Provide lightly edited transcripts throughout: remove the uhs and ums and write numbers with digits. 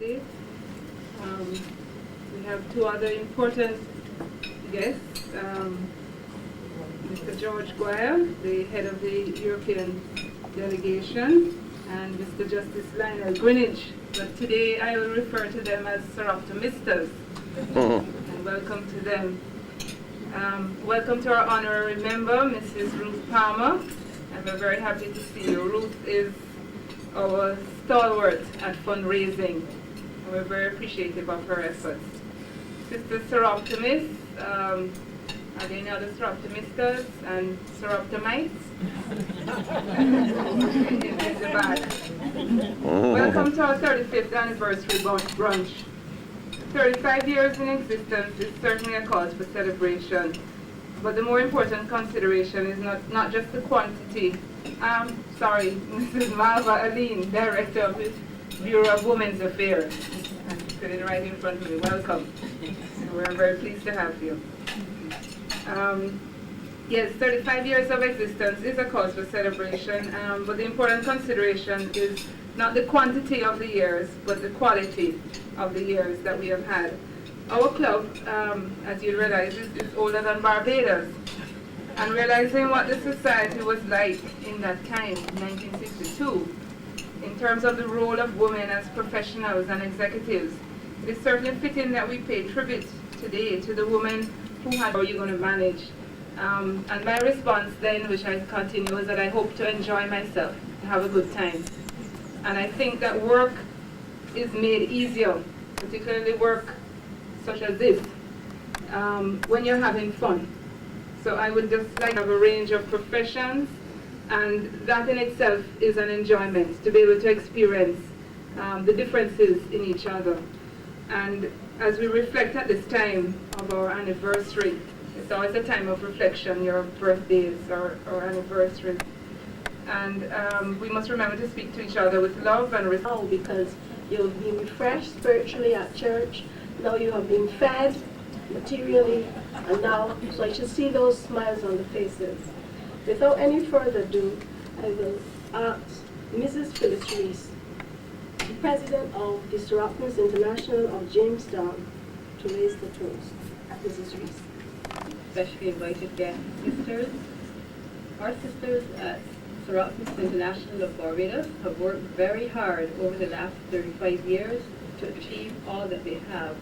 Tuesday. We have two other important guests. Mr. George Guire, the head of the European delegation, and Mr. Justice Lionel Greenwich. But today I will refer to them as Soroptimistas. And welcome to them. Welcome to our honorary member, Mrs. Ruth Palmer. And we're very happy to see you. Ruth is our stalwart at fundraising. And we're very appreciative of her efforts. Sister Soroptimists, are there any other Soroptimistas and Soroptimites? In the back. Welcome to our 35th anniversary brunch. 35 years in existence is certainly a cause for celebration, but the more important consideration is not just the quantity. Sorry, Mrs. Malva Aline, Director of the Bureau of Women's Affairs. I'm sitting right in front of me. Welcome. We're very pleased to have you. Yes, 35 years of existence is a cause for celebration, but the important consideration is not the quantity of the years, but the quality of the years that we have had. Our club, as you realize, is older than Barbados. And realizing what the society was like in that time, 1962, in terms of the role of women as professionals and executives, it is certainly fitting that we pay tribute today to the women who had, how are you going to manage? And my response then, which I continue, is that I hope to enjoy myself, to have a good time. And I think that work is made easier, particularly work such as this, when you're having fun. So I would just like to have a range of professions, and that in itself is an enjoyment, to be able to experience the differences in each other. And as we reflect at this time of our anniversary, it's always a time of reflection, your birthdays or anniversaries. And we must remember to speak to each other with love and respect. Because you've been refreshed spiritually at church, now you have been fed materially, and now, so I should see those smiles on the faces. Without any further ado, I will ask Mrs. Phyllis Reese, the President of the Soroptimists International of Jamestown, to raise the toast. Mrs. Reese. Especially invited guest sisters. Our sisters at Soroptimists International of Barbados have worked very hard over the last 35 years to achieve all that they have.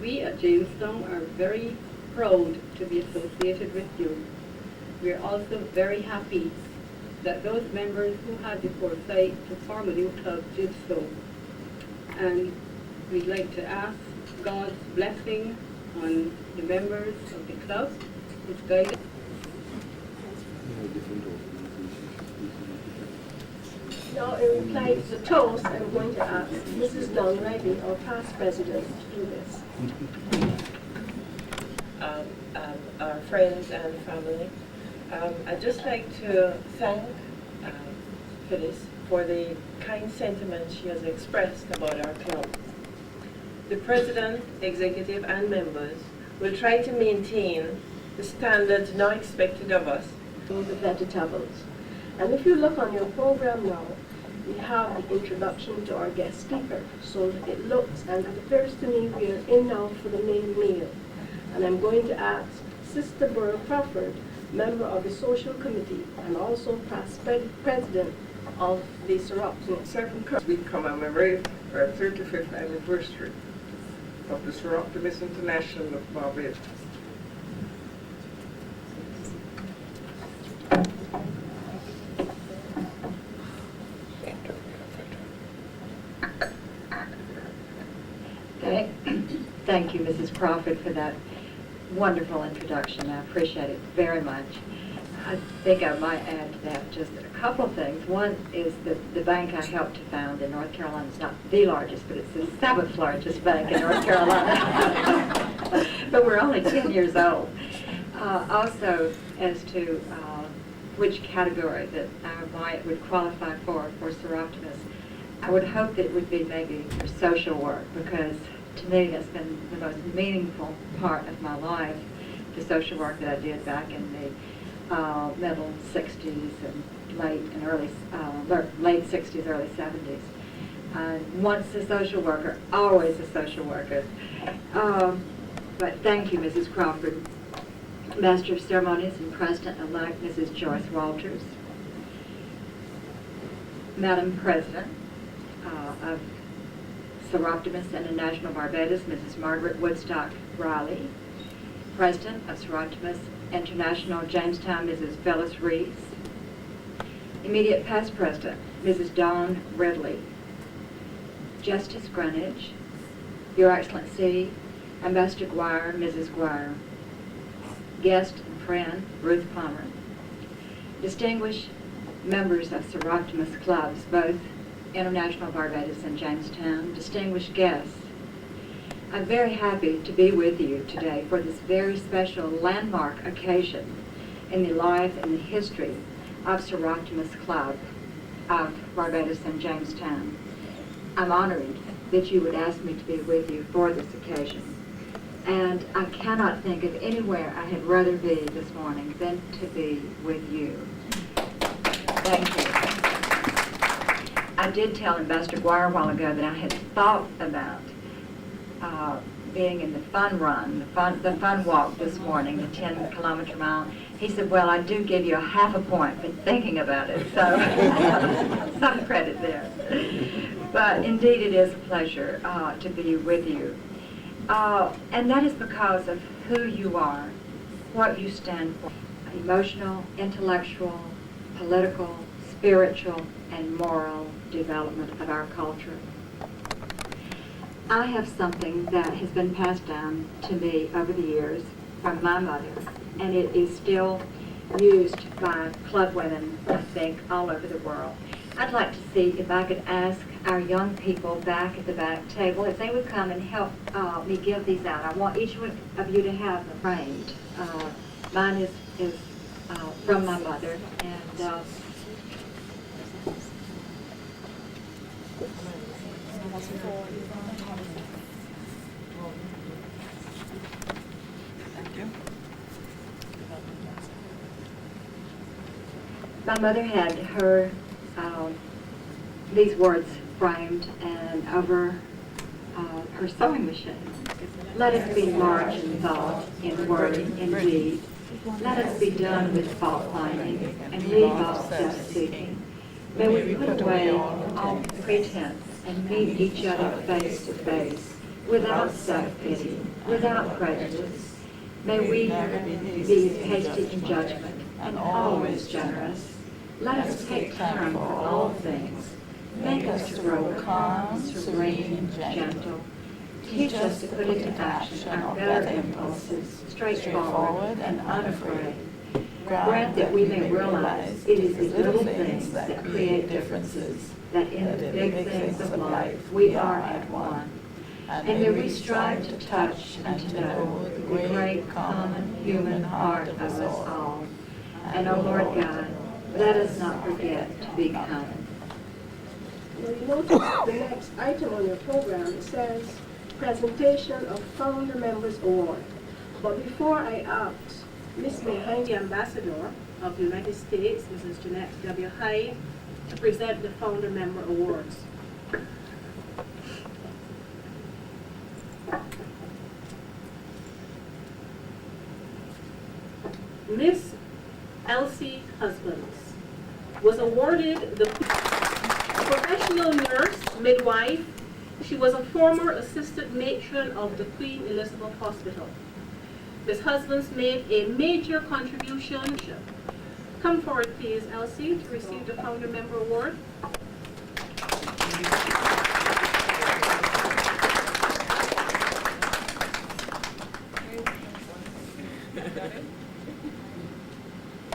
We at Jamestown are very proud to be associated with you. We are also very happy that those members who had the foresight to form a new club did so. And we'd like to ask God's blessing on the members of the club, His guidance. Now, in reply to the toast, I'm going to ask Mrs. Dawn Riley, our past president, to do this. Our friends and family, I'd just like to thank Phyllis for the kind sentiments she has expressed about our club. The president, executive, and members will try to maintain the standards now expected of us. The vegetables. And if you look on your program now, we have the introduction to our guest speaker. So it looks and it appears to me we are in now for the main meal. And I'm going to ask Sister Burl Crawford, member of the Social Committee and also past president of the Soroptimists. We commemorate our 35th anniversary of the Soroptimists International of Barbados. Thank you, Mrs. Crawford, for that wonderful introduction. I appreciate it very much. I think I might add to that just a couple of things. One is the bank I helped to found in North Carolina is not the largest, but it's the 7th largest bank in North Carolina. But we're only 10 years old. Also, as to which category that I would qualify for Soroptimists, I would hope that it would be maybe for social work, because to me that's been the most meaningful part of my life, the social work that I did back in the middle 60s and late 60s, early 70s. Once a social worker, always a social worker. But thank you, Mrs. Crawford. Master of Ceremonies and President-elect Mrs. Joyce Walters. Madam President of Soroptimists International Barbados, Mrs. Margaret Woodstock-Riley. President of Soroptimists International Jamestown, Mrs. Phyllis Reese. Immediate past President, Mrs. Dawn Ridley. Justice Greenwich, Your Excellency, Ambassador Guire, Mrs. Guire. Guest and friend, Ruth Palmer. Distinguished members of Soroptimist clubs, both International Barbados and Jamestown. Distinguished guests, I'm very happy to be with you today for this very special landmark occasion in the life and the history of Soroptimist Club of Barbados and Jamestown. I'm honored that you would ask me to be with you for this occasion. And I cannot think of anywhere I had rather be this morning than to be with you. Thank you. I did tell Ambassador Guire a while ago that I had thought about being in the fun run, the fun walk this morning, the 10-kilometer mile. He said, well, I do give you a half a point for thinking about it, so some credit there. But indeed it is a pleasure to be with you. And that is because of who you are, what you stand for. Emotional, intellectual, political, spiritual, and moral development of our culture. I have something that has been passed down to me over the years from my mother, and it is still used by club women, I think, all over the world. I'd like to see if I could ask our young people back at the back table if they would come and help me give these out. I want each one of you to have them framed. Mine is from my mother, and my mother had her these words framed and over her sewing machine. Let us be large in thought, in word, in deed. Let us be done with fault finding and leave off self-seeking. May we put away all pretense and meet each other face to face, without self-pity, without prejudice. May we be hasty in judgment and always generous. Let us take time for all things. Make us to grow calm, serene, gentle. Teach us to put into action our better impulses, straightforward and unafraid. Grant that we may realize it is the little things that create differences, that in the big things of life we are at one. And may we strive to touch and to know the great common human heart of us all. And, O Lord God, let us not forget to be kind. Now you notice the next item on your program, it says presentation of Founder Members Award. But before I ask Ms. May Hyde, the Ambassador of the United States, Mrs. Jeanette W. Hyde, to present the Founder Member Awards. Miss Elsie Husbands was awarded the professional nurse midwife. She was a former assistant matron of the Queen Elizabeth Hospital. Ms. Husbands made a major contribution. Come forward, please, Elsie, to receive the Founder Member Award.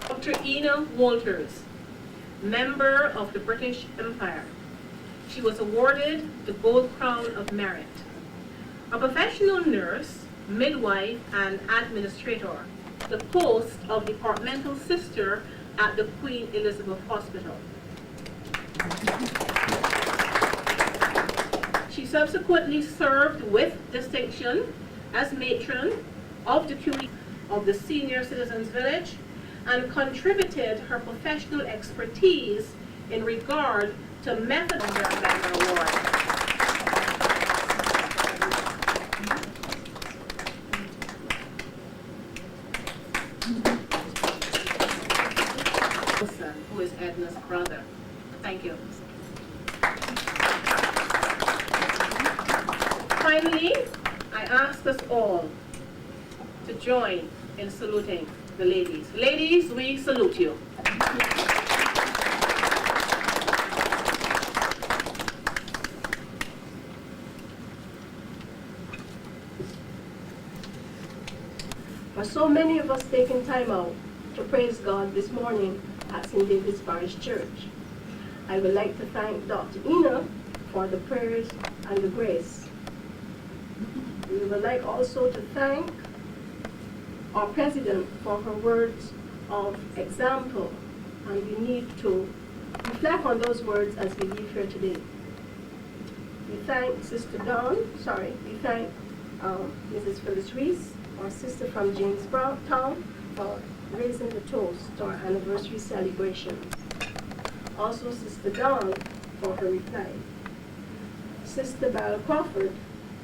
Dr. Ina Walters, member of the British Empire. She was awarded the Gold Crown of Merit. A professional nurse, midwife, and administrator, the post of departmental sister at the Queen Elizabeth Hospital. She subsequently served with distinction as matron of the QE of the Senior Citizens Village and contributed her professional expertise in regard to Methodist Ambassador Award. Who is Edna's brother. Thank you. Finally, I ask us all to join in saluting the ladies. Ladies, we salute you. For so many of us taking time out to praise God this morning at St. David's Parish Church, I would like to thank Dr. Ina for the prayers and the grace. We would like also to thank our President for her words of example, and we need to reflect on those words as we leave here today. We thank we thank Mrs. Phyllis Reese, our sister from Jamestown, for raising the toast to our anniversary celebrations. Also Sister Dawn for her reply. Sister Val Crawford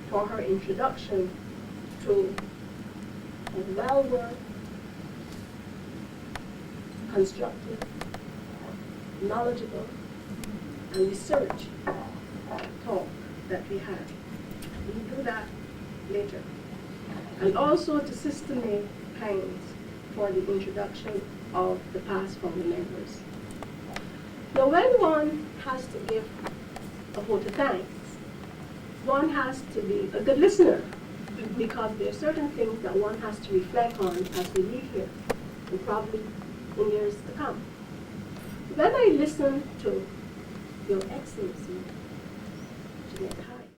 for her introduction to a well-worked, constructive, knowledgeable, and research talk that we had. We'll do that later. And also to Sister May Hines for the introduction of the past family members. Now when one has to give a vote of thanks, one has to be a good listener, because there are certain things that one has to reflect on as we leave here, and probably in years to come. When I listen to Your Excellency, Jeanette Hyde,